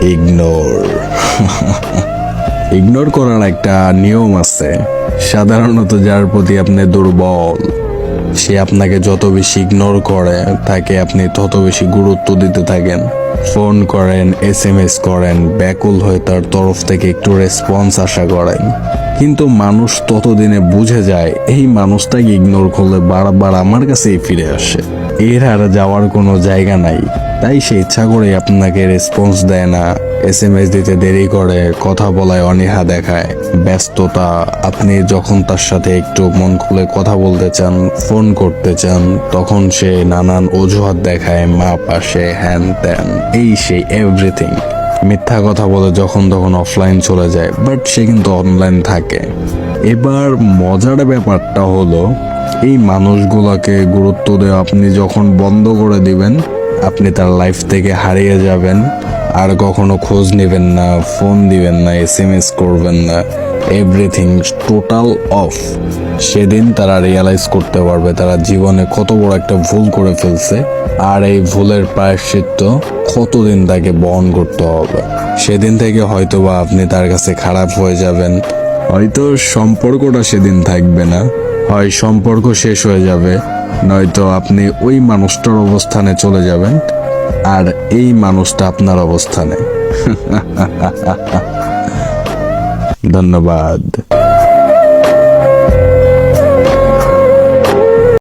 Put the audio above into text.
Ignore. Ignore করার একটা নিয়ম আছে। সাধারণত যার প্রতি আপনি দুর্বল, সে আপনাকে যত বেশি ইগনোর করে তাকে আপনি তত বেশি গুরুত্ব দিতে থাকেন। ফোন করেন, SMS করেন, ব্যাকুল হয়ে তার তরফ থেকে একটু রেসপন্স আশা করেন। কিন্তু মানুষ ততদিনে বুঝে যায় এই মানুষটাকে ইগনোর করলে বারবার আমার কাছেই ফিরে আসে, এর আর যাওয়ার কোনো জায়গা নাই। তাই সে ইচ্ছা করে আপনাকে রেসপন্স দেয় না, SMS দিতে দেরি করে, কথা বলায় অনীহা দেখায়, ব্যস্ততা। আপনি যখন তার সাথে একটু মন খুলে কথা বলতে চান, ফোন করতে চান, তখন সে নানান অজুহাত দেখায়, মা পাশে, হ্যান ত্যান, এই সেই এভরিথিং। মিথ্যা কথা বলে যখন তখন অফলাইন চলে যায়, বাট সে কিন্তু অনলাইন থাকে। এবার মজার ব্যাপারটা হলো, এই মানুষগুলোকে গুরুত্ব দেওয়া আপনি যখন বন্ধ করে দিবেন, আপনি তার লাইফ থেকে হারিয়ে যাবেন। আর কখনো খোঁজ নেবেন না, ফোন দিবেন না, SMS করবেন না, এভরিথিং টোটাল অফ। সেদিন তারা রিয়ালাইজ করতে পারবে তারা জীবনে কত বড় একটা ভুল করে ফেলছে, আর এই ভুলের প্রায়শ্চিত্ত কতদিন তাকে বহন করতে হবে। সেদিন থেকে হয়তোবা আপনি তার কাছে খারাপ হয়ে যাবেন, হয়তো সম্পর্কটা সেদিন থাকবে না, হয় সম্পর্ক শেষ হয়ে যাবে, নয়তো আপনি ওই মানুষটার অবস্থানে চলে যাবেন আর এই মানুষটা আপনার অবস্থানে। ধন্যবাদ।